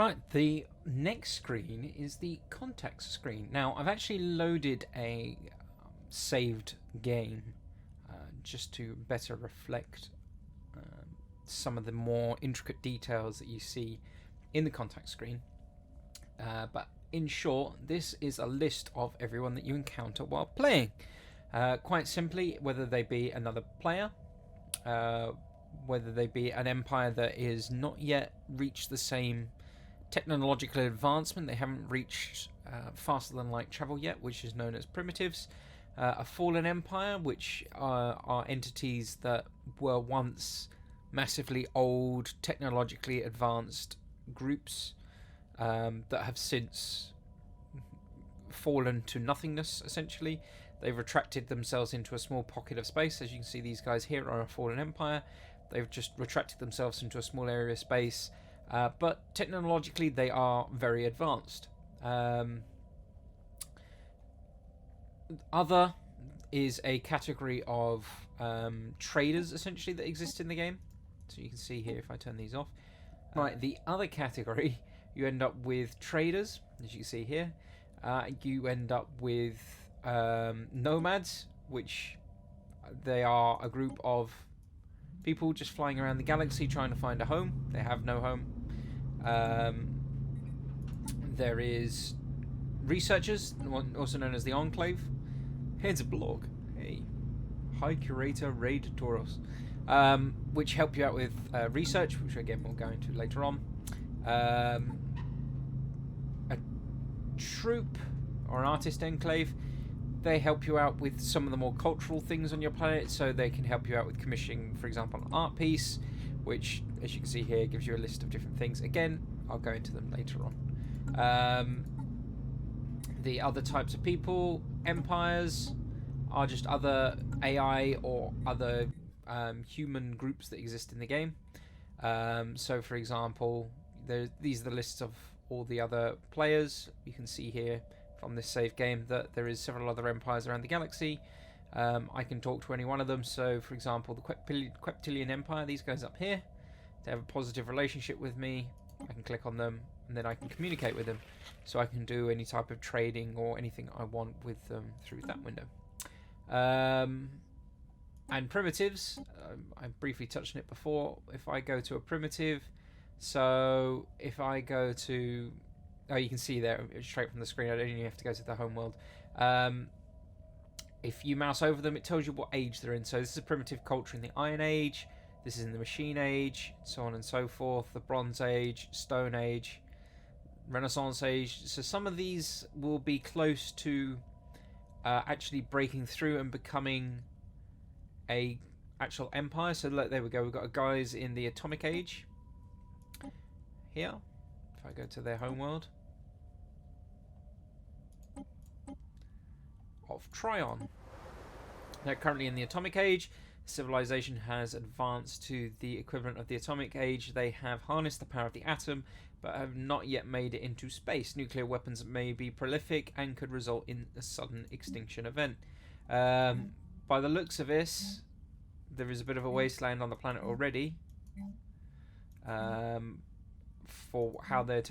Right, the next screen is the context screen. Now, I've actually loaded a saved game just to better reflect some of the more intricate details that you see in the contact screen. But in short, this is a list of everyone that you encounter while playing. Quite simply, whether they be another player, whether they be an empire that is not yet reached the same technological advancement, they haven't reached faster than light travel yet, which is known as primitives. A fallen empire, which are entities that were once massively old, technologically advanced groups that have since fallen to nothingness, essentially. They've retracted themselves into a small pocket of space. As you can see, these guys here are a fallen empire. They've just retracted themselves into a small area of space. But technologically, they are very advanced. Other is a category of traders, essentially, that exist in the game. So you can see here if I turn these off. Right, the other category, you end up with traders, as you can see here. You end up with nomads, which they are a group of people just flying around the galaxy trying to find a home. They have no home. There is researchers, also known as the Enclave. Here's a blog. Hey, High Curator Raid Tauros, which help you out with research, which again we'll go into later on. A troop or an artist enclave. They help you out with some of the more cultural things on your planet, so they can help you out with commissioning, for example, an art piece, which, as you can see here, gives you a list of different things. Again, I'll go into them later on. The other types of people, empires, are just other AI or other human groups that exist in the game. So, for example, these are the lists of all the other players. You can see here from this save game that there is several other empires around the galaxy. I can talk to any one of them. So, for example, the Queptilian Empire, these guys up here, they have a positive relationship with me. I can click on them, and then I can communicate with them. So I can do any type of trading or anything I want with them through that window. And primitives, I briefly touched on it before. If I go to a primitive, so if I go to... Oh, you can see there, straight from the screen. I don't even have to go to the home world. If you mouse over them, it tells you what age they're in. So this is a primitive culture in the Iron Age. This is in the Machine Age, so on and so forth. The Bronze Age, Stone Age, Renaissance Age. So some of these will be close to actually breaking through and becoming a actual empire. So look, there we go. We've got guys in the Atomic Age here. If I go to their home world of Trion, they're currently in the Atomic Age. Civilization has advanced to the equivalent of the Atomic Age. They have harnessed the power of the atom, but have not yet made it into space. Nuclear weapons may be prolific and could result in a sudden extinction event. By the looks of this, there is a bit of a wasteland on the planet already. For how their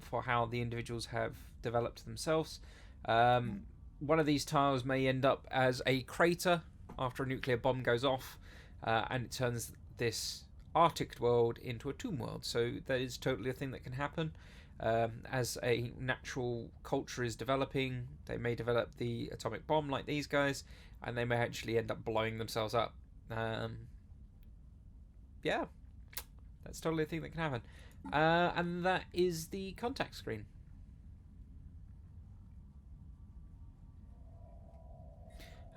for how the individuals have developed themselves. One of these tiles may end up as a crater after a nuclear bomb goes off, and it turns this Arctic world into a tomb world. So that is totally a thing that can happen. As a natural culture is developing, they may develop the atomic bomb like these guys, and they may actually end up blowing themselves up. Yeah, that's totally a thing that can happen. And that is the contact screen.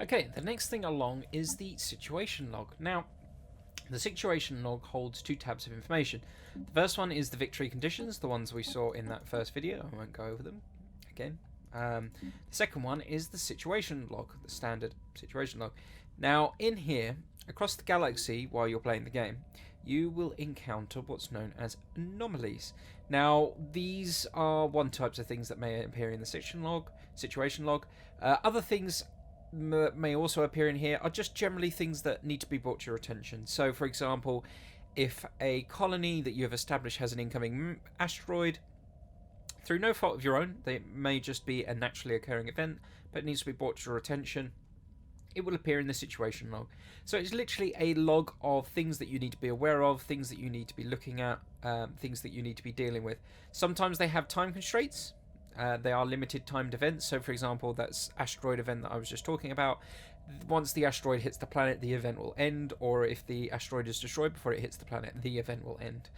Okay, the next thing along is the situation log. Now, the situation log holds two tabs of information. The first one is the victory conditions, the ones we saw in that first video. I won't go over them again. The second one is the situation log, the standard situation log. Now, in here, across the galaxy, while you're playing the game, you will encounter what's known as anomalies. Now, these are one types of things that may appear in the situation log. Other things may also appear in here are just generally things that need to be brought to your attention. So, for example, if a colony that you have established has an incoming asteroid, through no fault of your own. They may just be a naturally occurring event, but it needs to be brought to your attention. It will appear in the situation log. So it's literally a log of things that you need to be aware of, things that you need to be looking at, things that you need to be dealing with. Sometimes they have time constraints. They are limited timed events. So for example, that's asteroid event that I was just talking about. Once the asteroid hits the planet, the event will end, or if the asteroid is destroyed before it hits the planet, the event will end.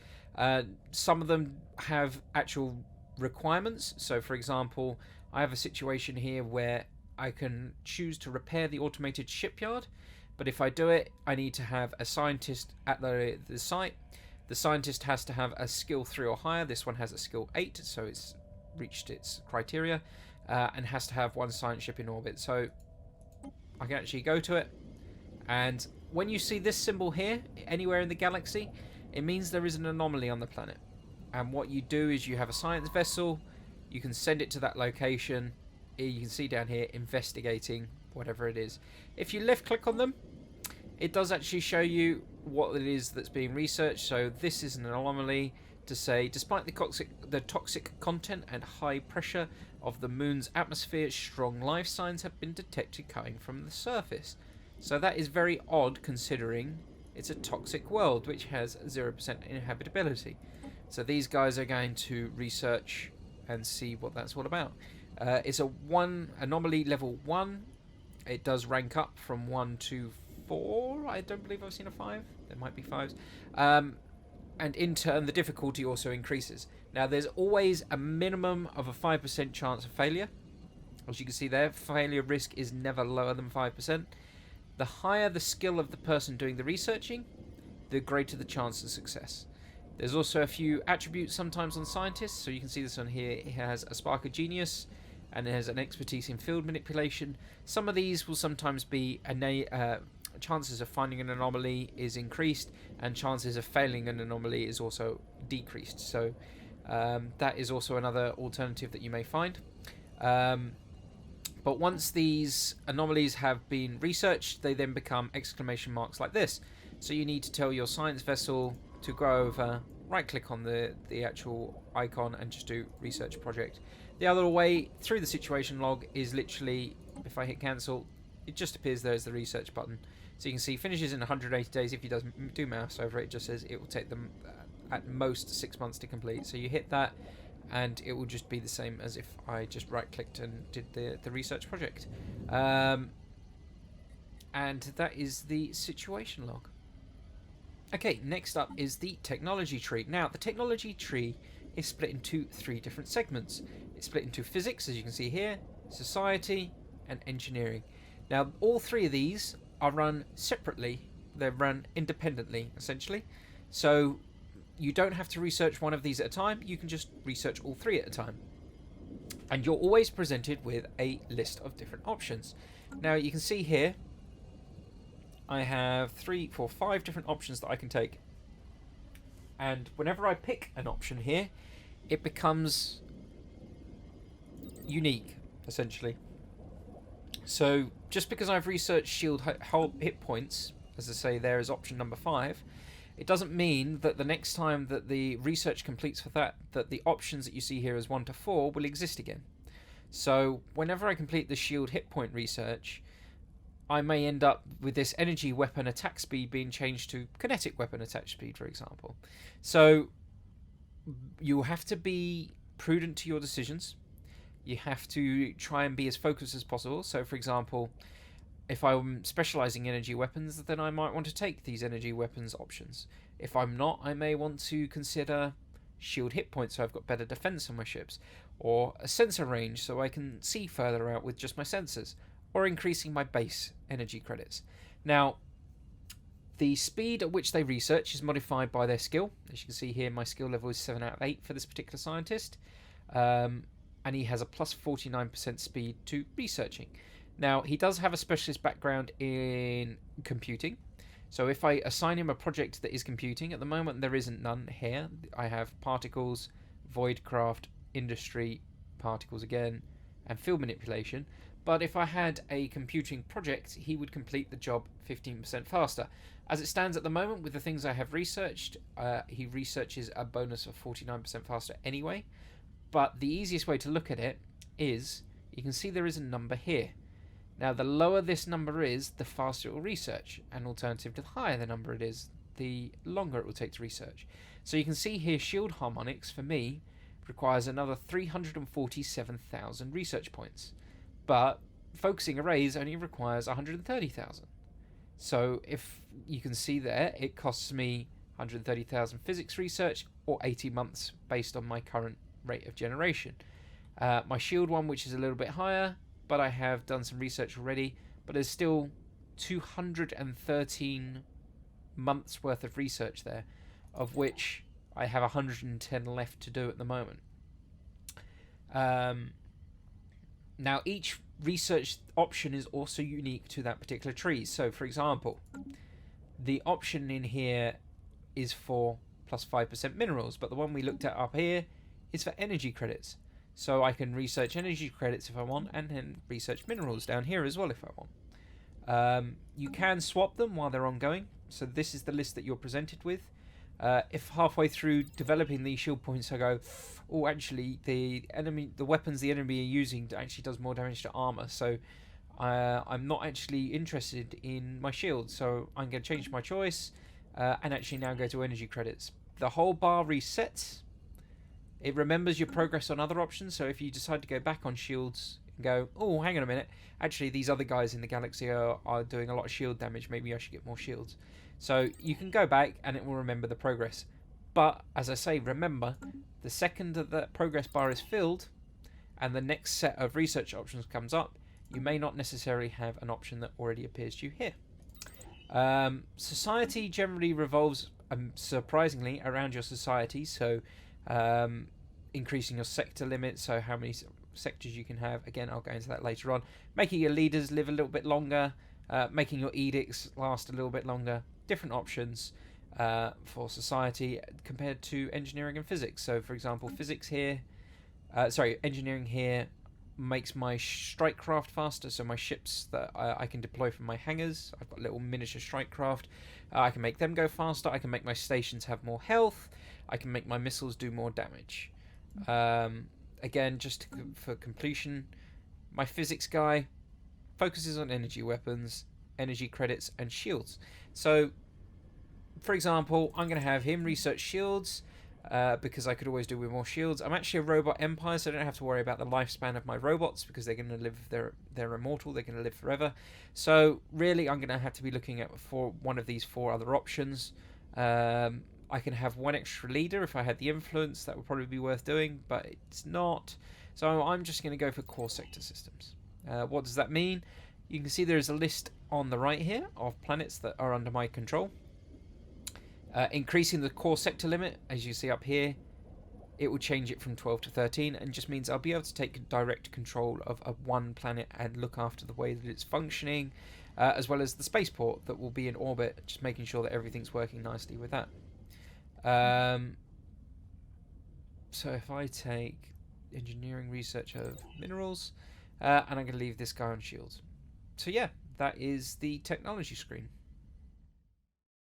Some of them have actual requirements. So for example, I have a situation here where I can choose to repair the automated shipyard, but if I do it, I need to have a scientist at the site. The scientist has to have a skill 3 or higher. This one has a skill 8, so it's reached its criteria, and has to have 1 science ship in orbit. So I can actually go to it, and when you see this symbol here anywhere in the galaxy, it means there is an anomaly on the planet. And what you do is you have a science vessel, you can send it to that location. You can see down here, investigating whatever it is. If you left click on them, it does actually show you what it is that's being researched. So this is an anomaly to say, despite the toxic content and high pressure of the moon's atmosphere, strong life signs have been detected coming from the surface. So that is very odd, considering it's a toxic world which has 0% inhabitability. So these guys are going to research and see what that's all about. It's a 1 anomaly level 1. It does rank up from 1 to 4. I don't believe I've seen a 5. There might be 5s. And in turn, the difficulty also increases. Now, there's always a minimum of a 5% chance of failure. As you can see there, failure risk is never lower than 5%. The higher the skill of the person doing the researching, the greater the chance of success. There's also a few attributes sometimes on scientists. So you can see this one here. It has a spark of genius, and it has an expertise in field manipulation. Some of these will sometimes be chances of finding an anomaly is increased, and chances of failing an anomaly is also decreased. So that is also another alternative that you may find. But once these anomalies have been researched, they then become exclamation marks like this. So you need to tell your science vessel to go over, right click on the actual icon and just do research project. The other way through the situation log is literally, if I hit cancel, it just appears there as the research button. So you can see finishes in 180 days. If you do mouse over it, it just says it will take them at most 6 months to complete. So you hit that and it will just be the same as if I just right clicked and did the research project. And that is the situation log. Okay, next up is the technology tree. Now, the technology tree is split into 3 different segments. It's split into physics, as you can see here, society, and engineering. Now, all 3 of these are run separately. They're run independently, essentially. So you don't have to research one of these at a time. You can just research all 3 at a time. And you're always presented with a list of different options. Now, you can see here, I have 3, 4, 5 different options that I can take. And whenever I pick an option here, it becomes unique, essentially. So just because I've researched shield hit points, as I say there is option number 5, it doesn't mean that the next time that the research completes for that the options that you see here as 1 to 4 will exist again. So whenever I complete the shield hit point research, I may end up with this energy weapon attack speed being changed to kinetic weapon attack speed, for example. So you have to be prudent to your decisions. You have to try and be as focused as possible. So, for example, if I'm specializing energy weapons, then I might want to take these energy weapons options. If I'm not, I may want to consider shield hit points, so I've got better defense on my ships, or a sensor range, so I can see further out with just my sensors, or increasing my base energy credits. Now, the speed at which they research is modified by their skill. As you can see here, my skill level is 7 out of 8 for this particular scientist. And he has a plus 49% speed to researching. Now, he does have a specialist background in computing. So if I assign him a project that is computing, at the moment there isn't none here. I have particles, voidcraft, industry, particles again, and field manipulation. But if I had a computing project, he would complete the job 15% faster. As it stands at the moment, with the things I have researched, he researches a bonus of 49% faster anyway. But the easiest way to look at it is, you can see there is a number here. Now, the lower this number is, the faster it will research. An alternative to the higher the number it is, the longer it will take to research. So you can see here, shield harmonics, for me, requires another 347,000 research points. But focusing arrays only requires 130,000. So if you can see there, it costs me 130,000 physics research, or 80 months based on my current rate of generation. My shield one, which is a little bit higher, but I have done some research already, but there's still 213 months worth of research there, of which I have 110 left to do at the moment. Now, each research option is also unique to that particular tree. So, for example, the option in here is for plus 5% minerals, but the one we looked at up here is for energy credits. So I can research energy credits if I want, and then research minerals down here as well if I want. You can swap them while they're ongoing. So this is the list that you're presented with. If halfway through developing these shield points I go, oh, actually the weapons the enemy are using actually does more damage to armor, so I'm not actually interested in my shield, so I'm going to change my choice and actually now go to energy credits. The whole bar resets. It remembers your progress on other options, so if you decide to go back on shields and go, oh, hang on a minute, actually these other guys in the galaxy are doing a lot of shield damage, maybe I should get more shields. So you can go back and it will remember the progress. But, as I say, remember, the second that the progress bar is filled and the next set of research options comes up, you may not necessarily have an option that already appears to you here. Society generally revolves, surprisingly, around your society, so increasing your sector limit, so how many sectors you can have. Again, I'll go into that later on. Making your leaders live a little bit longer, making your edicts last a little bit longer. Different options for society compared to engineering and physics. So, for example, engineering here makes my strike craft faster, so my ships that I can deploy from my hangars. I've got little miniature strike craft. I can make them go faster. I can make my stations have more health. I can make my missiles do more damage. Again, just for completion, my physics guy focuses on energy weapons, energy credits, and shields. So, for example, I'm going to have him research shields because I could always do with more shields. I'm actually a robot empire, so I don't have to worry about the lifespan of my robots because they're going to live. They're immortal. They're going to live forever. So really, I'm going to have to be looking at one of these 4 other options. I can have 1 extra leader if I had the influence. That would probably be worth doing, but it's not. So I'm just going to go for core sector systems. What does that mean? You can see there is a list on the right here of planets that are under my control. Increasing the core sector limit, as you see up here, it will change it from 12 to 13, and just means I'll be able to take direct control of one planet and look after the way that it's functioning, as well as the spaceport that will be in orbit, just making sure that everything's working nicely with that. So if I take engineering research of minerals, and I'm going to leave this guy on shields. So yeah, that is the technology screen.